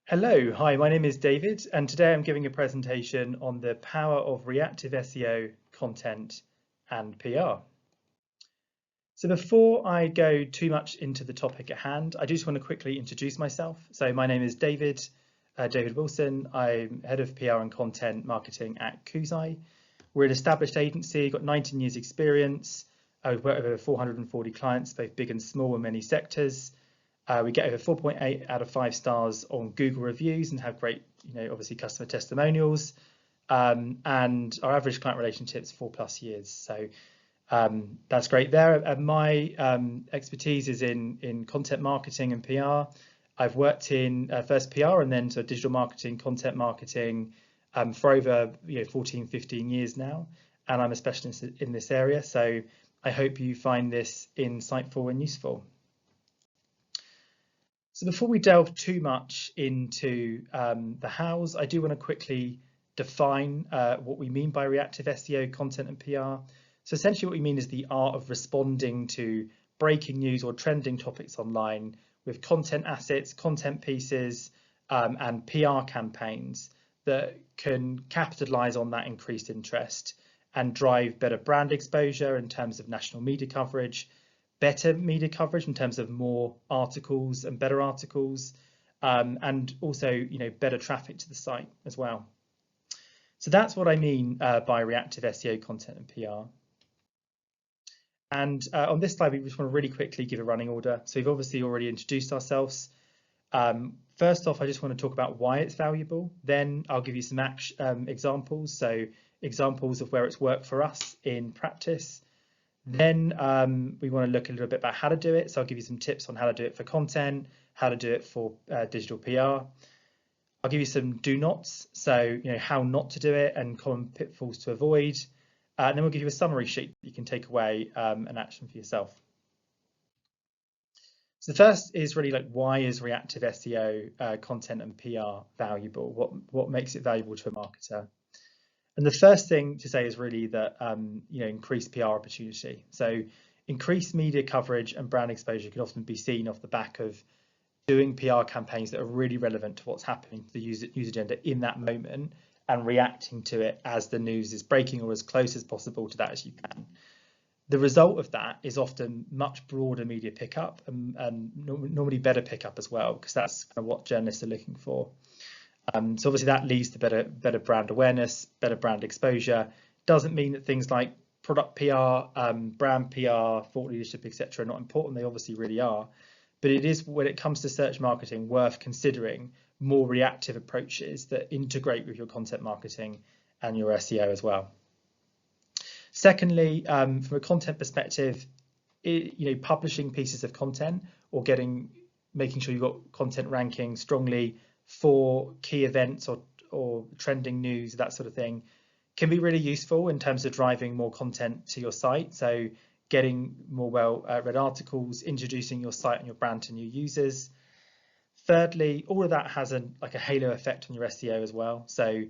Hello, hi, my name is David, and today I'm giving a presentation on the power of reactive SEO, content, and PR. So before I go too much into the topic at hand, I just want to quickly introduce myself. So my name is David, David Wilson. I'm head of PR and content marketing at Koozai. We're an established agency, got 19 years experience. We've worked with over 440 clients, both big and small in many sectors. We get over 4.8 out of 5 stars on Google reviews and have great, obviously customer testimonials. And our average client relationship's 4+ years. So that's great there. My expertise is in content marketing and PR. I've worked in first PR and then digital marketing, content marketing for over 14, 15 years now. And I'm a specialist in this area. So I hope you find this insightful and useful. So before we delve too much into the hows, I do want to quickly define what we mean by reactive SEO, content and PR. So essentially what we mean is the art of responding to breaking news or trending topics online with content assets, content pieces, and PR campaigns that can capitalize on that increased interest and drive better brand exposure in terms of national media coverage, better media coverage in terms of more articles and better articles, and also better traffic to the site as well. So that's what I mean by reactive SEO, content and PR. And on this slide, we just want to really quickly give a running order. So we've obviously already introduced ourselves. First off, I just want to talk about why it's valuable. Then I'll give you some examples. So examples of where it's worked for us in practice. Then we want to look a little bit about how to do it. So I'll give you some tips on how to do it for content, how to do it for digital PR. I'll give you some do nots, so how not to do it and common pitfalls to avoid. And then we'll give you a summary sheet that you can take away and action for yourself. So the first is really why is reactive SEO, content and PR valuable? What makes it valuable to a marketer? And the first thing to say is really that increased PR opportunity. So increased media coverage and brand exposure can often be seen off the back of doing PR campaigns that are really relevant to what's happening to the user agenda in that moment and reacting to it as the news is breaking or as close as possible to that as you can. The result of that is often much broader media pickup and normally better pickup as well, because that's kind of what journalists are looking for. So obviously that leads to better brand awareness, better brand exposure. Doesn't mean that things like product PR, brand PR, thought leadership, etc. are not important. They obviously really are. But it is, when it comes to search marketing, worth considering more reactive approaches that integrate with your content marketing and your SEO as well. Secondly, from a content perspective, publishing pieces of content or making sure you've got content ranking strongly for key events or trending news, that sort of thing, can be really useful in terms of driving more content to your site. So getting more well-read articles, introducing your site and your brand to new users. Thirdly, all of that has a halo effect on your SEO as well. So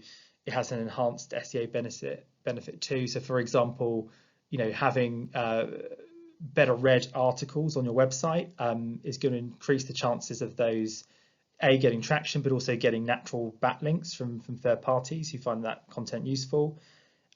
it has an enhanced SEO benefit too. So for example, having better read articles on your website is going to increase the chances of those getting traction, but also getting natural backlinks from third parties who find that content useful.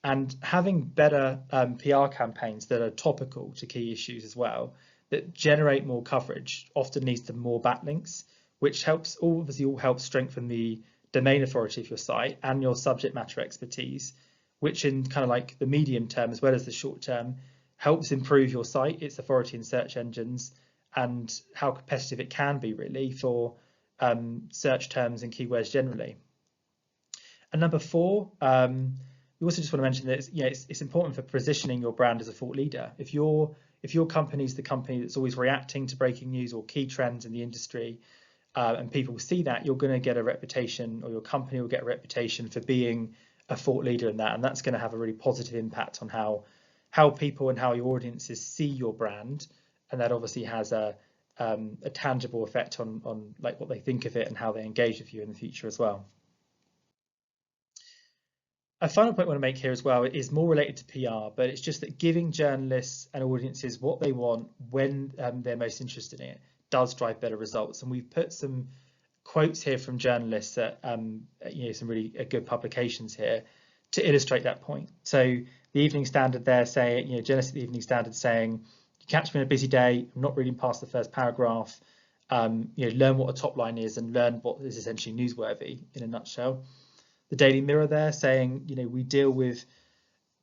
And having better PR campaigns that are topical to key issues as well, that generate more coverage, often leads to more backlinks, which obviously helps strengthen the domain authority of your site and your subject matter expertise, which in kind of the medium term as well as the short term helps improve your site, its authority in search engines, and how competitive it can be really for search terms and keywords generally. And number 4, we also just want to mention that it's important for positioning your brand as a thought leader. If your company is the company that's always reacting to breaking news or key trends in the industry, and people see that, you're going to get a reputation, or your company will get a reputation for being a thought leader in that, and that's going to have a really positive impact on how people and how your audiences see your brand, and that obviously has a tangible effect on what they think of it and how they engage with you in the future as well. A final point I want to make here as well is more related to PR, but it's just that giving journalists and audiences what they want when they're most interested in it does drive better results. And we've put some quotes here from journalists at some really good publications here to illustrate that point. So the Evening Standard there saying, journalists at the Evening Standard saying, you catch me on a busy day, I'm not reading past the first paragraph, learn what a top line is and learn what is essentially newsworthy in a nutshell. The Daily Mirror there saying, we deal with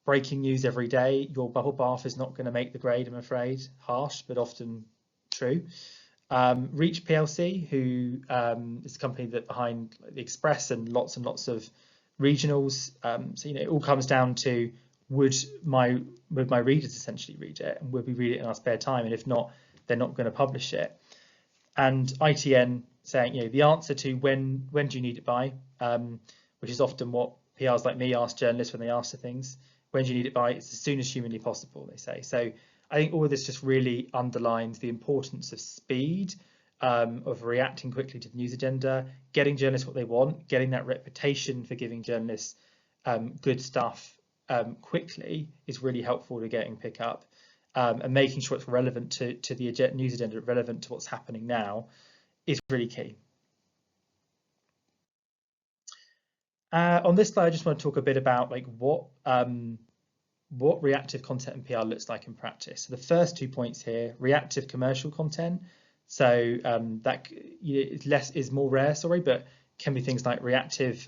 breaking news every day. Your bubble bath is not going to make the grade, I'm afraid. Harsh, but often true. Reach PLC, who is the company that behind the Express and lots of regionals. So it all comes down to would my readers essentially read it, and would we read it in our spare time? And if not, they're not going to publish it. And ITN saying, the answer to when do you need it by, which is often what PRs like me ask journalists when they ask for things. When do you need it by? It's as soon as humanly possible, they say. So I think all of this just really underlines the importance of speed, of reacting quickly to the news agenda, getting journalists what they want, getting that reputation for giving journalists good stuff quickly is really helpful to getting pick up, and making sure it's relevant to the news agenda, relevant to what's happening now, is really key. On this slide, I just want to talk a bit about what reactive content and PR looks like in practice. So the first 2 points here: reactive commercial content. So that is more rare, but can be things like reactive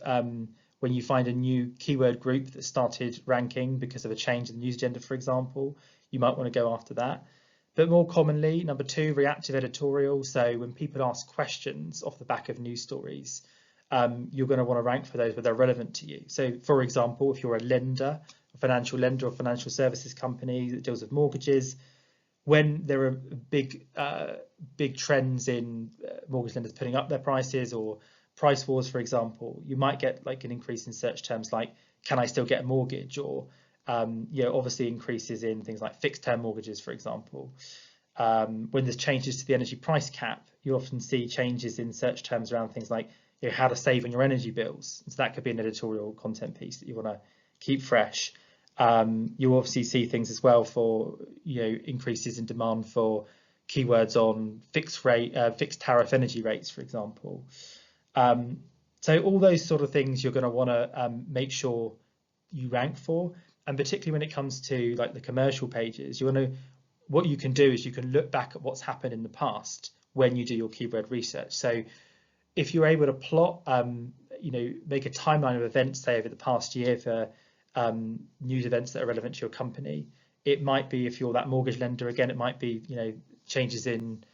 when you find a new keyword group that started ranking because of a change in the news agenda, for example. You might want to go after that. But more commonly, number 2, reactive editorial. So when people ask questions off the back of news stories, you're going to want to rank for those where they're relevant to you. So for example, if you're a lender, a financial lender or financial services company that deals with mortgages, when there are big trends in mortgage lenders putting up their prices or price wars, for example, you might get an increase in search terms like, can I still get a mortgage? Or obviously increases in things like fixed term mortgages, for example. When there's changes to the energy price cap, you often see changes in search terms around things like how to save on your energy bills. So that could be an editorial content piece that you want to keep fresh. You obviously see things as well for increases in demand for keywords on fixed tariff energy rates, for example. So all those sort of things you're going to want to make sure you rank for, and particularly when it comes to the commercial pages, what you can do is you can look back at what's happened in the past when you do your keyword research. So if you're able to plot, make a timeline of events, say over the past year for news events that are relevant to your company, it might be, if you're that mortgage lender, again, it might be changes in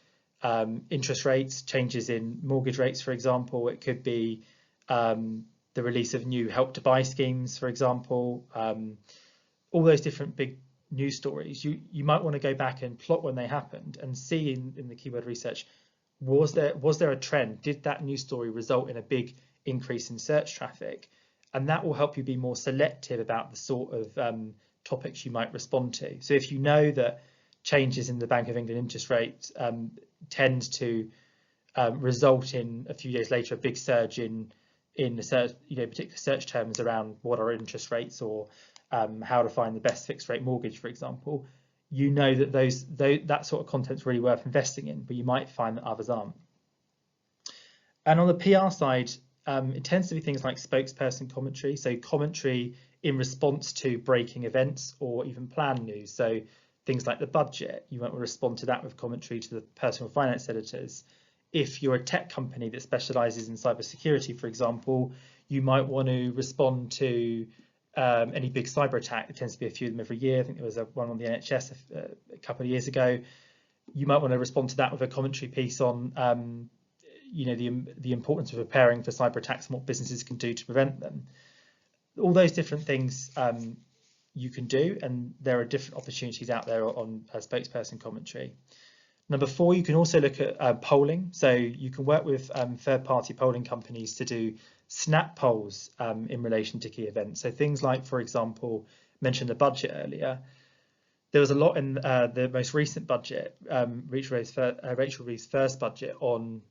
interest rates, changes in mortgage rates, for example. It could be the release of new Help to Buy schemes, for example. All those different big news stories, you might want to go back and plot when they happened and see in the keyword research, was there a trend? Did that news story result in a big increase in search traffic? And that will help you be more selective about the sort of topics you might respond to. So if you know that changes in the Bank of England interest rate tend to result in a few days later a big surge in the search, particular search terms around what are interest rates or how to find the best fixed rate mortgage, for example, that that sort of content is really worth investing in, but you might find that others aren't. And on the PR side, it tends to be things like spokesperson commentary, so commentary in response to breaking events or even planned news. So things like the budget, you might want to respond to that with commentary to the personal finance editors. If you're a tech company that specialises in cybersecurity, for example, you might want to respond to any big cyber attack. There tends to be a few of them every year. I think there was one on the NHS a couple of years ago. You might want to respond to that with a commentary piece on the importance of preparing for cyber attacks and what businesses can do to prevent them. All those different things you can do, and there are different opportunities out there on spokesperson commentary. Number 4, you can also look at polling. So you can work with third-party polling companies to do snap polls in relation to key events. So things like, for example, mentioned the budget earlier. There was a lot in the most recent budget, Rachel Reeves' first budget, on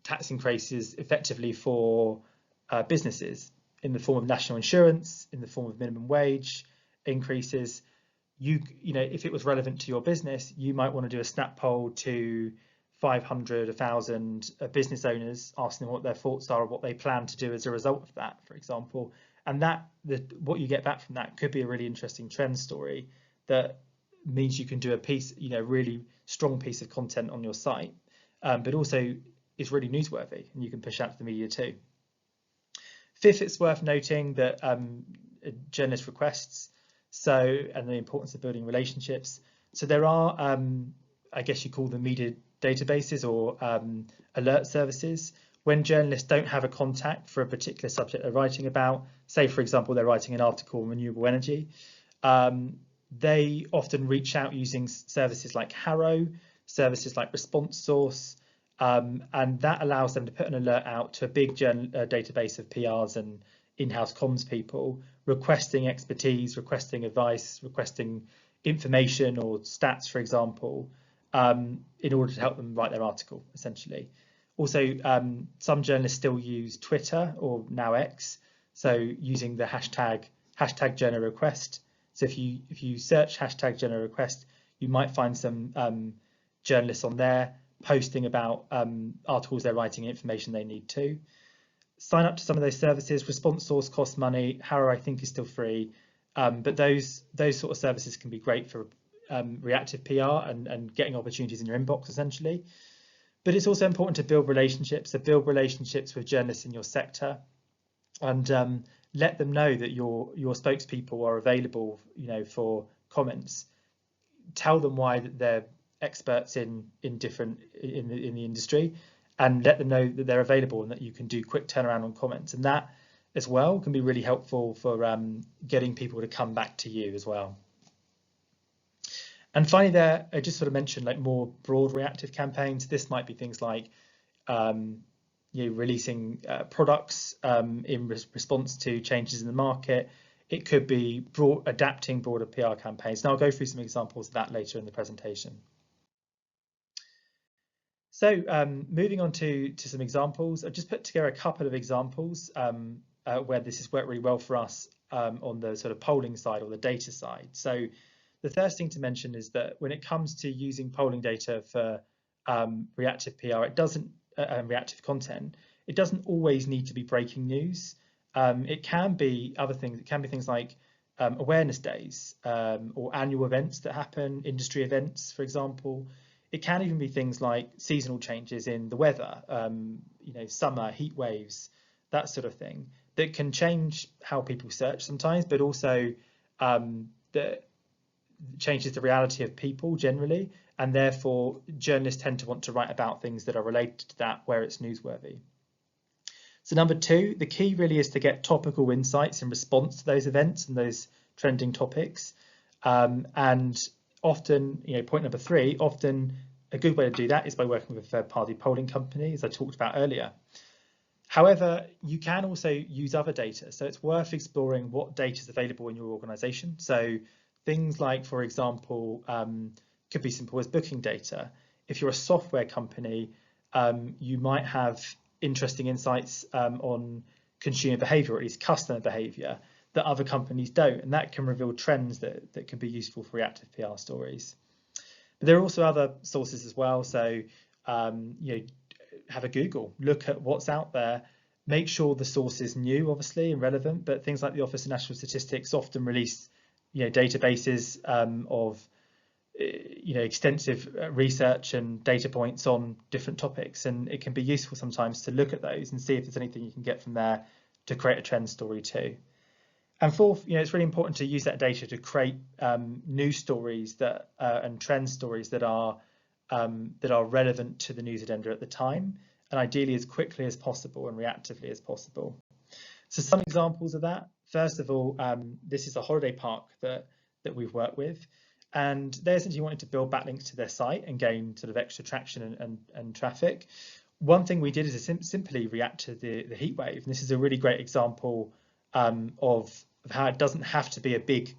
tax increases effectively for businesses in the form of national insurance, in the form of minimum wage increases. If it was relevant to your business, you might want to do a snap poll to 500, 1,000 business owners, asking them what their thoughts are or what they plan to do as a result of that, for example. And what you get back from that could be a really interesting trend story that means you can do a piece, really strong piece of content on your site, but also is really newsworthy and you can push out to the media too. Fifth, it's worth noting that journalist requests, and the importance of building relationships. So there are, I guess you call them media databases or alert services. When journalists don't have a contact for a particular subject they're writing about, say for example they're writing an article on renewable energy, they often reach out using services like HARO, services like ResponseSource, and that allows them to put an alert out to a big database of PRs and in-house comms people, requesting expertise, requesting advice, requesting information or stats, for example, in order to help them write their article, essentially. Also, some journalists still use Twitter, or now X, so using the hashtag journorequest. So if you search hashtag journorequest, you might find some journalists on there posting about articles they're writing, information they need to. Sign up to some of those services. ResponseSource costs money. HARO, I think, is still free, but those sort of services can be great for reactive PR and getting opportunities in your inbox, essentially. But it's also important to build relationships. So build relationships with journalists in your sector, and let them know that your spokespeople are available, for comments. Tell them why they're experts in the industry, and let them know that they're available and that you can do quick turnaround on comments. And that as well can be really helpful for getting people to come back to you as well. And finally, there I just sort of mentioned like more broad reactive campaigns. This might be things like releasing products in response to changes in the market. It could be adapting broader PR campaigns. Now I'll go through some examples of that later in the presentation. So moving on to some examples, I've just put together a couple of examples where this has worked really well for us on the sort of polling side or the data side. So the first thing to mention is that when it comes to using polling data for reactive PR, it doesn't reactive content, it doesn't always need to be breaking news. It can be other things. It can be things like awareness days or annual events that happen, industry events, for example. It can even be things like seasonal changes in the weather, summer, heat waves, that sort of thing, that can change how people search sometimes, but also that changes the reality of people generally, and therefore journalists tend to want to write about things that are related to that where it's newsworthy. So number two, the key really is to get topical insights in response to those events and those trending topics. And often, point number three, often a good way to do that is by working with a third-party polling company, as I talked about earlier. However, you can also use other data. So it's worth exploring what data is available in your organization. So things like, for example, could be simple as booking data. If you're a software company, you might have interesting insights on consumer behavior, or at least customer behavior, that other companies don't, and that can reveal trends that can be useful for reactive PR stories. But there are also other sources as well. So have a Google, look at what's out there, make sure the source is new, obviously, and relevant. But things like the Office of National Statistics often release databases of extensive research and data points on different topics, and it can be useful sometimes to look at those and see if there's anything you can get from there to create a trend story too. And fourth, it's really important to use that data to create news stories that and trend stories that are relevant to the news agenda at the time, and ideally as quickly as possible and reactively as possible. So some examples of that. First of all, this is a holiday park that we've worked with, and they essentially wanted to build backlinks to their site and gain sort of extra traction and traffic. One thing we did is to simply react to the heat wave, and this is a really great example of how it doesn't have to be a big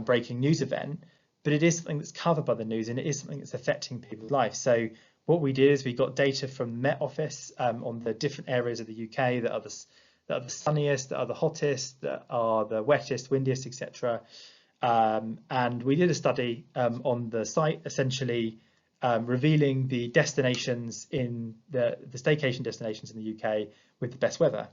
breaking news event, but it is something that's covered by the news, and it is something that's affecting people's life. So what we did is we got data from the Met Office on the different areas of the UK that are the sunniest, that are the hottest, that are the wettest, windiest, etc. And we did a study on the site, essentially revealing the destinations in the staycation destinations in the UK with the best weather.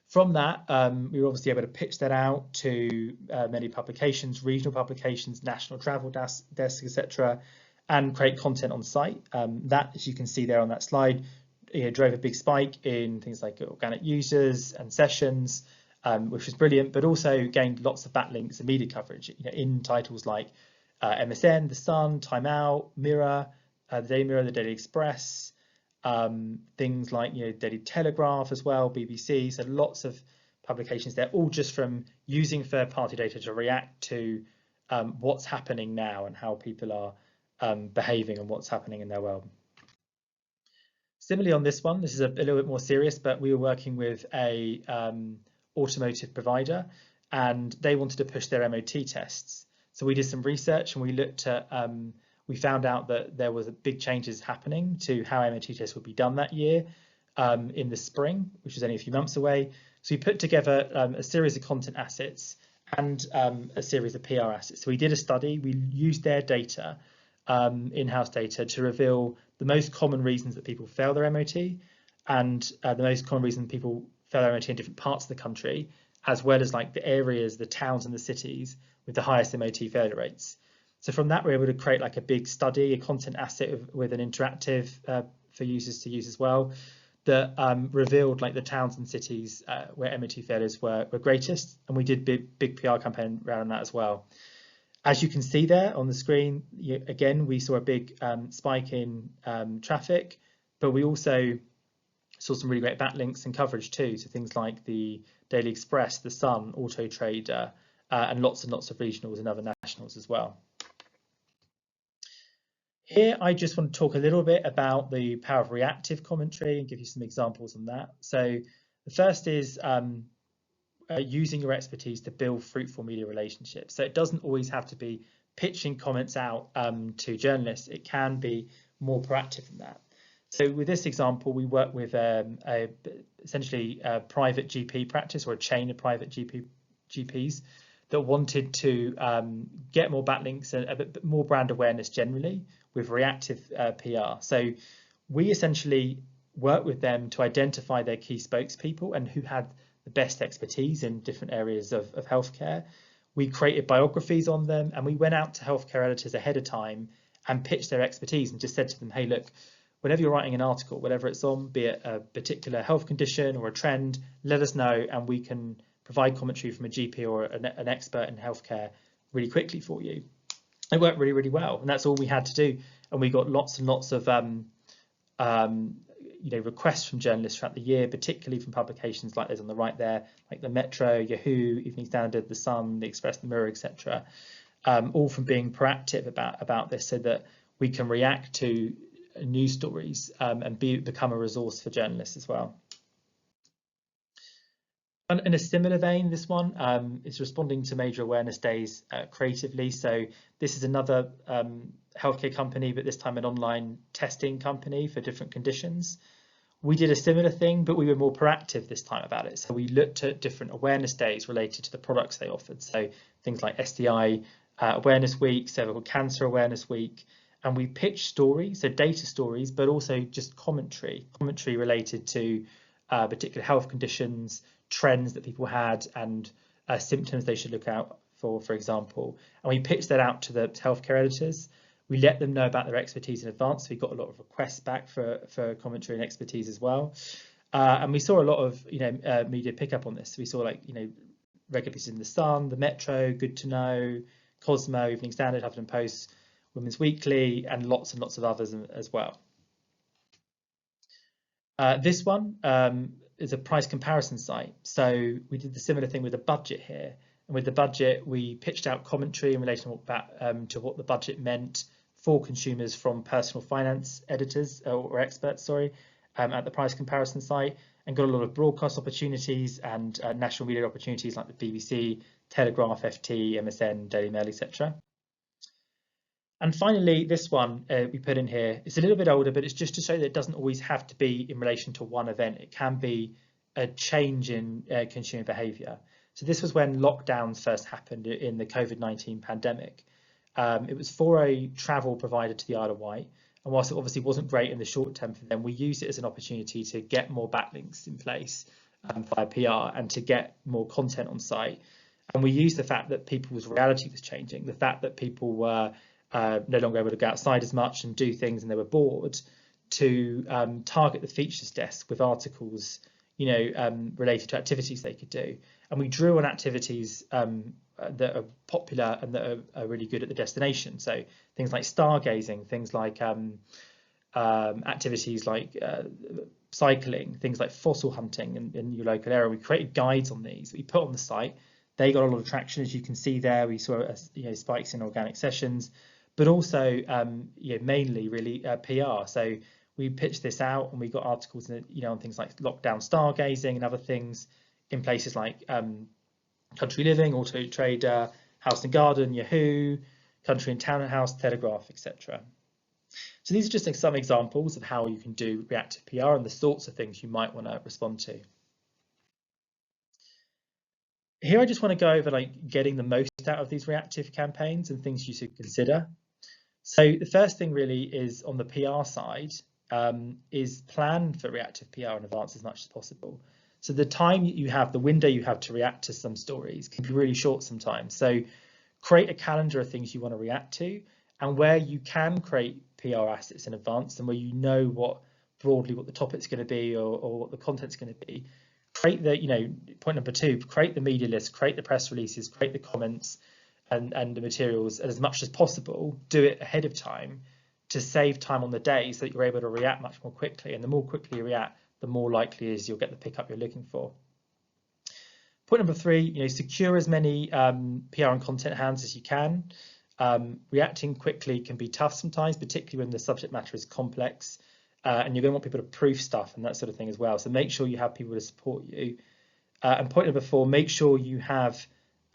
From that, we were obviously able to pitch that out to many publications, regional publications, national travel desks, etc., and create content on site. That, as you can see there on that slide, drove a big spike in things like organic users and sessions, which was brilliant, but also gained lots of backlinks and media coverage in titles like MSN, The Sun, TimeOut, Mirror, the Daily Mirror, the Daily Express, things like Daily Telegraph as well, BBC. So lots of publications there, all just from using third-party data to react to what's happening now and how people are behaving and what's happening in their world. Similarly on this one, this is a little bit more serious, but we were working with a automotive provider and they wanted to push their MOT tests. So we did some research and we looked at, we found out that there was big changes happening to how MOT tests would be done that year in the spring, which was only a few months away. So we put together a series of content assets and a series of PR assets. So we did a study, we used their data, in-house data, to reveal the most common reasons that people fail their MOT and the most common reason people fail their MOT in different parts of the country, as well as like the areas, the towns and the cities with the highest MOT failure rates. So from that, we're able to create like a big study, a content asset with an interactive for users to use as well, that revealed like the towns and cities where MOT failures were greatest. And we did big PR campaign around that as well. As you can see there on the screen, again, we saw a big spike in traffic, but we also saw some really great backlinks and coverage too. So things like the Daily Express, The Sun, AutoTrader, and lots of regionals and other nationals as well. Here, I just want to talk a little bit about the power of reactive commentary and give you some examples on that. So the first is using your expertise to build fruitful media relationships. So it doesn't always have to be pitching comments out to journalists. It can be more proactive than that. So with this example, we work with essentially a private GP practice or a chain of private GPs that wanted to get more backlinks and a bit more brand awareness generally with reactive PR. So we essentially worked with them to identify their key spokespeople and who had the best expertise in different areas of healthcare. We created biographies on them and we went out to healthcare editors ahead of time and pitched their expertise and just said to them, hey, look, whenever you're writing an article, whatever it's on, be it a particular health condition or a trend, let us know and we can provide commentary from a GP or an expert in healthcare really quickly for you. It worked really, really well, and that's all we had to do. And we got lots and lots of requests from journalists throughout the year, particularly from publications like those on the right there, like the Metro, Yahoo, Evening Standard, The Sun, The Express, The Mirror, etc. All from being proactive about this, so that we can react to news stories and become a resource for journalists as well. And in a similar vein, this one is responding to major awareness days creatively. So this is another healthcare company, but this time an online testing company for different conditions. We did a similar thing, but we were more proactive this time about it. So we looked at different awareness days related to the products they offered. So things like STI Awareness Week, Cervical Cancer Awareness Week, and we pitched stories, so data stories, but also just commentary related to particular health conditions, trends that people had, and symptoms they should look out for example. And we pitched that out to the healthcare editors. We let them know about their expertise in advance. We got a lot of requests back for commentary and expertise as well. And we saw a lot of media pickup on this. We saw regular pieces in The Sun, the Metro, Good to Know, Cosmo, Evening Standard, Huffington Post, Women's Weekly, and lots of others as well. This one is a price comparison site. So we did the similar thing with the budget here. And with the budget, we pitched out commentary in relation to what the budget meant for consumers from personal finance editors or experts, at the price comparison site, and got a lot of broadcast opportunities and national media opportunities like the BBC, Telegraph, FT, MSN, Daily Mail, etc. And finally, this one we put in here. It's a little bit older, but it's just to show that it doesn't always have to be in relation to one event. It can be a change in consumer behaviour. So this was when lockdowns first happened in the COVID-19 pandemic. It was for a travel provider to the Isle of Wight. And whilst it obviously wasn't great in the short term for them, we used it as an opportunity to get more backlinks in place via PR and to get more content on site. And we used the fact that people's reality was changing, the fact that people were no longer able to go outside as much and do things and they were bored, to target the features desk with articles, related to activities they could do. And we drew on activities that are popular and that are really good at the destination. So things like stargazing, things like activities like cycling, things like fossil hunting in your local area. We created guides on these that we put on the site. They got a lot of traction, as you can see there. We saw spikes in organic sessions, but also mainly really PR. So we pitched this out and we got articles on things like lockdown stargazing and other things in places like Country Living, AutoTrader, House and Garden, Yahoo, Country and Town House, Telegraph, etc. So these are just some examples of how you can do reactive PR and the sorts of things you might want to respond to. Here I just want to go over getting the most out of these reactive campaigns and things you should consider. So the first thing really is on the PR side is plan for reactive PR in advance as much as possible. So the time you have, the window you have to react to some stories can be really short sometimes. So create a calendar of things you want to react to, and where you can create PR assets in advance and where you know broadly what the topic's going to be or what the content's going to be, create the, point number 2, create the media list, create the press releases, create the comments and the materials, and as much as possible, do it ahead of time to save time on the day so that you're able to react much more quickly. And the more quickly you react, the more likely is you'll get the pickup you're looking for. Point number 3, secure as many PR and content hands as you can. Reacting quickly can be tough sometimes, particularly when the subject matter is complex, and you're going to want people to proof stuff and that sort of thing as well. So make sure you have people to support you. And point number 4, make sure you have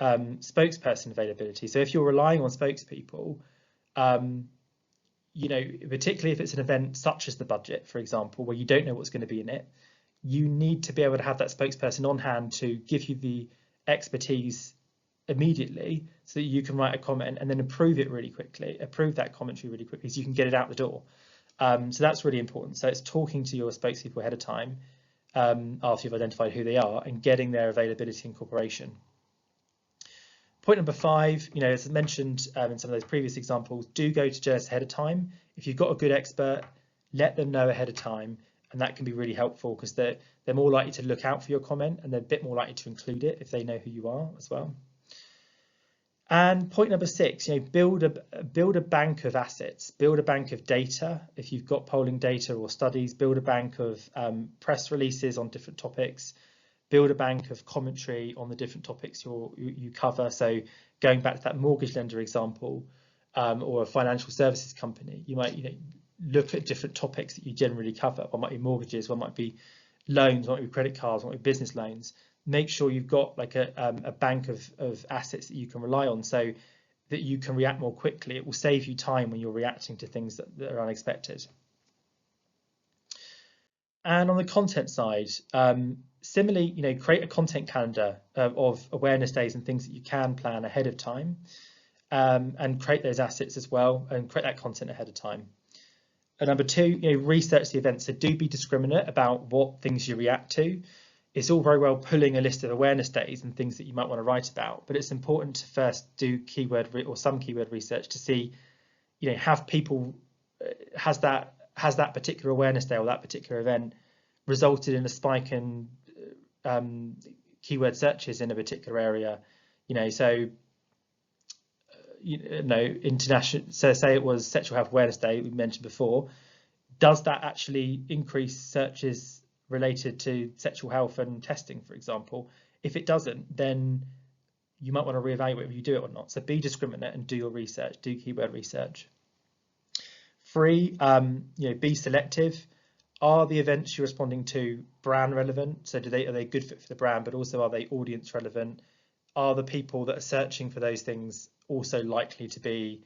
spokesperson availability. So if you're relying on spokespeople, particularly if it's an event such as the budget, for example, where you don't know what's going to be in it, you need to be able to have that spokesperson on hand to give you the expertise immediately so that you can write a comment and then approve that commentary really quickly so you can get it out the door. So that's really important. So it's talking to your spokespeople ahead of time after you've identified who they are and getting their availability and cooperation. Point number 5, as I mentioned in some of those previous examples, do go to journalists ahead of time. If you've got a good expert, let them know ahead of time, and that can be really helpful because they're more likely to look out for your comment and they're a bit more likely to include it if they know who you are as well. And point number 6, build a bank of assets, build a bank of data. If you've got polling data or studies, build a bank of press releases on different topics. Build a bank of commentary on the different topics you cover. So going back to that mortgage lender example, or a financial services company, you might look at different topics that you generally cover. One might be mortgages, one might be loans, one might be credit cards, one might be business loans. Make sure you've got a bank of assets that you can rely on so that you can react more quickly. It will save you time when you're reacting to things that are unexpected. And on the content side, similarly, create a content calendar of awareness days and things that you can plan ahead of time, and create those assets as well and create that content ahead of time. And number 2, research the event. So do be discriminate about what things you react to. It's all very well pulling a list of awareness days and things that you might want to write about, but it's important to first do some keyword research to see, have people, has that particular awareness day or that particular event resulted in a spike in keyword searches in a particular area, international. So say it was Sexual Health Awareness Day we mentioned before. Does that actually increase searches related to sexual health and testing, for example? If it doesn't, then you might want to reevaluate whether you do it or not. So be discriminate and do your research, do keyword research. 3, be selective. Are the events you're responding to brand relevant? So are they a good fit for the brand, but also are they audience relevant? Are the people that are searching for those things also likely to be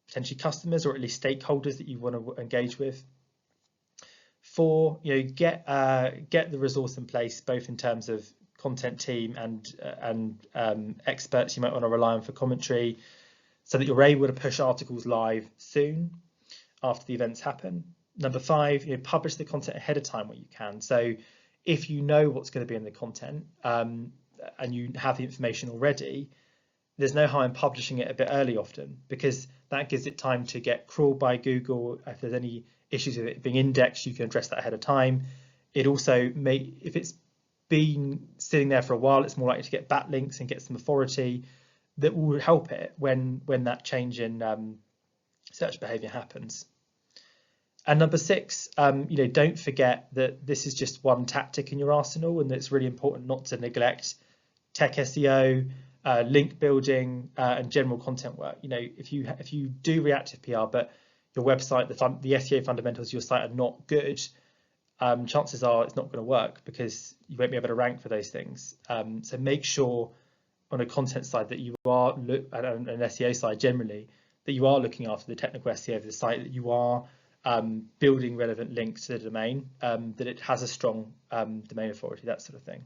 potentially customers or at least stakeholders that you want to engage with? 4, get the resource in place, both in terms of content team and experts you might want to rely on for commentary. so that you're able to push articles live soon after the events happen. Number 5, publish the content ahead of time when you can. So if you know what's going to be in the content and you have the information already, there's no harm in publishing it a bit early often, because that gives it time to get crawled by Google. If there's any issues with it being indexed, you can address that ahead of time. It also if it's been sitting there for a while, it's more likely to get backlinks and get some authority that will help it when that change in search behavior happens. And number 6, don't forget that this is just one tactic in your arsenal, and it's really important not to neglect tech SEO, link building, and general content work. If you do reactive PR, but your website, the SEO fundamentals of your site are not good, chances are it's not going to work, because you won't be able to rank for those things. So make sure on a content side that you are, and an SEO side generally, that you are looking after the technical SEO of the site, that you are building relevant links to the domain, that it has a strong domain authority, that sort of thing.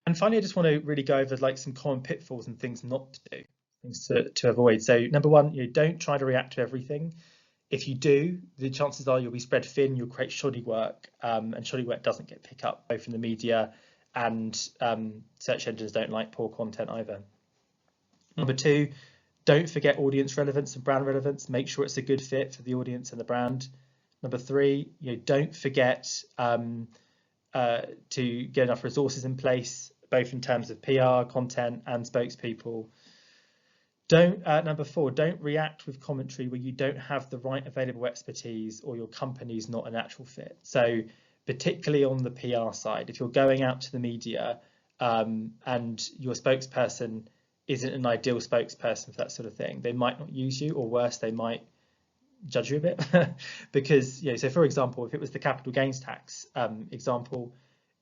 And finally, I just want to really go over some common pitfalls and things not to do, things to avoid. So number 1, don't try to react to everything. If you do, the chances are you'll be spread thin, you'll create shoddy work, and shoddy work doesn't get picked up both in the media, and search engines don't like poor content either. Number 2, don't forget audience relevance and brand relevance. Make sure it's a good fit for the audience and the brand. Number 3, don't forget to get enough resources in place, both in terms of PR, content, and spokespeople. Number 4, don't react with commentary where you don't have the right available expertise or your company's not a natural fit. So particularly on the PR side, if you're going out to the media and your spokesperson isn't an ideal spokesperson for that sort of thing, they might not use you, or worse, they might judge you a bit. Because so for example, if it was the capital gains tax example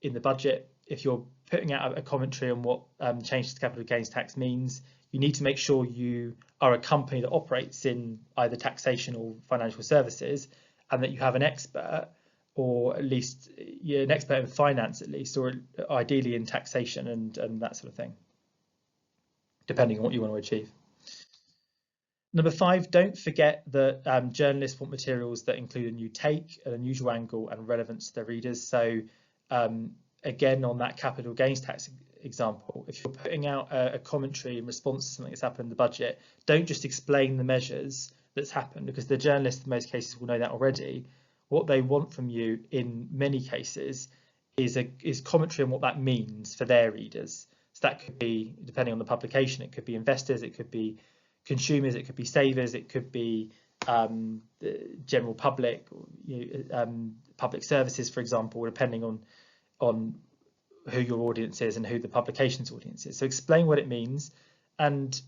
in the budget, if you're putting out a commentary on what changes to capital gains tax means, you need to make sure you are a company that operates in either taxation or financial services, and that you have an expert, or at least an expert in finance at least, or ideally in taxation and that sort of thing, depending on what you want to achieve. Number 5, don't forget that journalists want materials that include a new take, an unusual angle, and relevance to their readers. So again, on that capital gains tax example, if you're putting out a commentary in response to something that's happened in the budget, don't just explain the measures that's happened, because the journalists in most cases will know that already. What they want from you in many cases is commentary on what that means for their readers. So that could be, depending on the publication, it could be investors, it could be consumers, it could be savers, it could be the general public, public services, for example, depending on who your audience is and who the publication's audience is. So explain what it means, and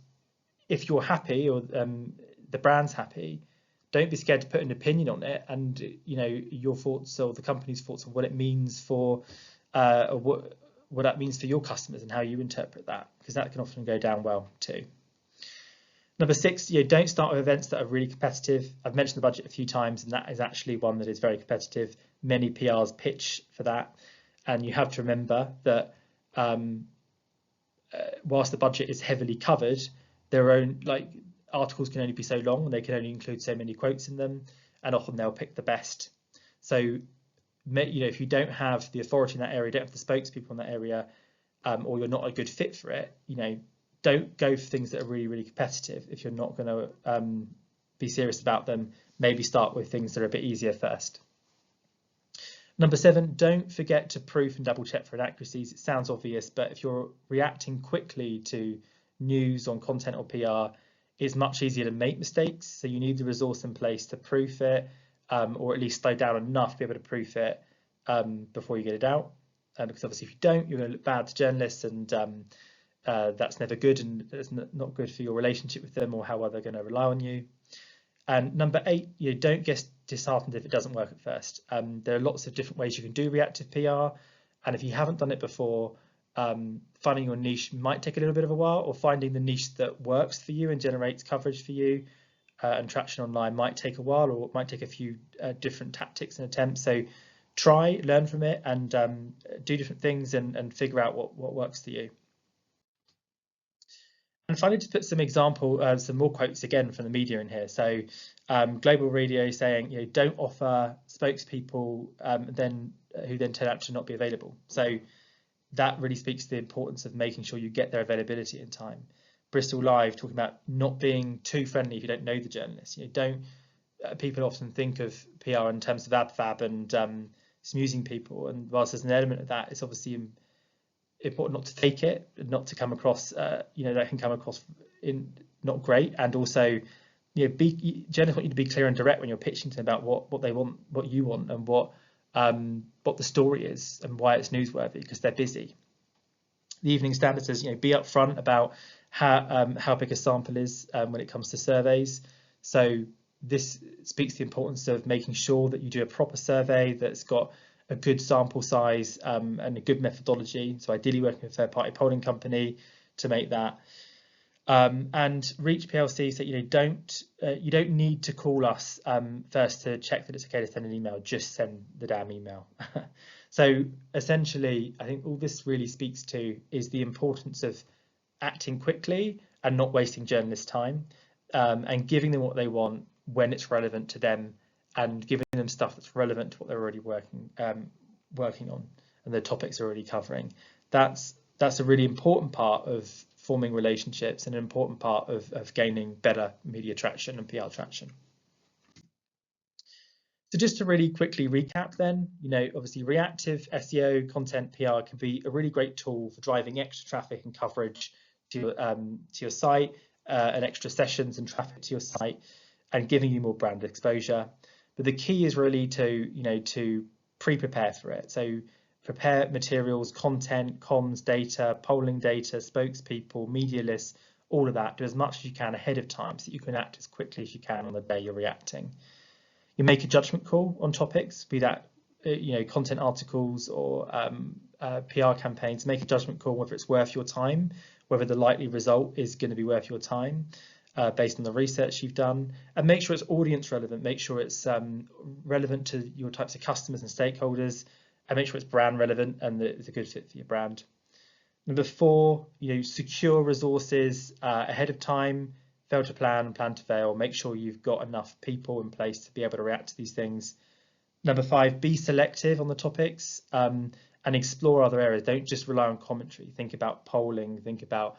if you're happy, or the brand's happy, don't be scared to put an opinion on it, and your thoughts or the company's thoughts on what it means for what that means for your customers and how you interpret that, because that can often go down well too. Number 6, don't start with events that are really competitive. I've mentioned the budget a few times, and that is actually one that is very competitive. Many PRs pitch for that, and you have to remember that whilst the budget is heavily covered, their own articles can only be so long, and they can only include so many quotes in them, and often they'll pick the best. So if you don't have the authority in that area, don't have the spokespeople in that area, or you're not a good fit for it, don't go for things that are really, really competitive. If you're not going to be serious about them, maybe start with things that are a bit easier first. Number 7, don't forget to proof and double check for inaccuracies. It sounds obvious, but if you're reacting quickly to news on content or PR, it's much easier to make mistakes. So you need the resource in place to proof it, or at least slow down enough to be able to proof it before you get it out. Because obviously if you don't, you're going to look bad to journalists, and that's never good, and it's not good for your relationship with them or how well they're going to rely on you. And number 8, don't get disheartened if it doesn't work at first. There are lots of different ways you can do reactive PR, and if you haven't done it before, finding your niche might take a little bit of a while, or finding the niche that works for you and generates coverage for you and traction online might take a while, or it might take a few different tactics and attempts. So try, learn from it, and do different things and figure out what works for you. And finally, to put some example, some more quotes again from the media in here. So Global Radio saying, don't offer spokespeople who then turn out to not be available. So that really speaks to the importance of making sure you get their availability in time. Bristol Live talking about not being too friendly if you don't know the journalist. People often think of PR in terms of ab-fab and smoozing people, and whilst there's an element of that, it's obviously important not to fake it, not to come across, that can come across in not great, and also, journalists want you to be clear and direct when you're pitching to them about what they want, what you want, and what the story is and why it's newsworthy, because they're busy. The Evening Standard says, be upfront about how big a sample is when it comes to surveys. So this speaks to the importance of making sure that you do a proper survey that's got a good sample size and a good methodology. So ideally working with a third-party polling company to make that. And Reach PLC said, you don't need to call us first to check that it's okay to send an email. Just send the damn email. So essentially, I think all this really speaks to is the importance of acting quickly and not wasting journalists' time, and giving them what they want when it's relevant to them, and giving them stuff that's relevant to what they're already working on and the topics they're already covering. That's a really important part of forming relationships and an important part of gaining better media traction and PR traction. So just to really quickly recap then, obviously reactive SEO content PR can be a really great tool for driving extra traffic and coverage to your site, and extra sessions and traffic to your site, and giving you more brand exposure. But the key is really to pre-prepare for it. So prepare materials, content, comms data, polling data, spokespeople, media lists, all of that. Do as much as you can ahead of time so that you can act as quickly as you can on the day you're reacting. You make a judgment call on topics, be that content articles or PR campaigns. Make a judgment call whether it's worth your time, whether the likely result is going to be worth your time based on the research you've done, and make sure it's audience relevant. Make sure it's relevant to your types of customers and stakeholders, and make sure it's brand relevant and that it's a good fit for your brand. Number 4, secure resources ahead of time. Fail to plan and plan to fail. Make sure you've got enough people in place to be able to react to these things. Number 5, be selective on the topics and explore other areas. Don't just rely on commentary. Think about polling. Think about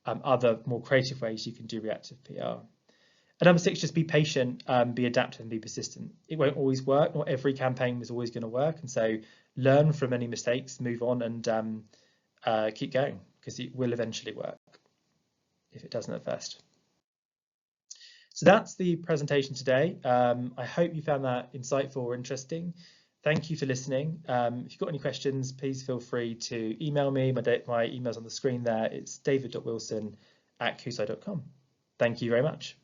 other more creative ways you can do reactive PR. And number 6, just be patient, be adaptive and be persistent. It won't always work. Not every campaign is always going to work. And so learn from any mistakes, move on, and keep going, because it will eventually work if it doesn't at first. So that's the presentation today. I hope you found that insightful or interesting. Thank you for listening. If you've got any questions, please feel free to email me. My email's on the screen there. It's david.wilson@koozai.com. Thank you very much.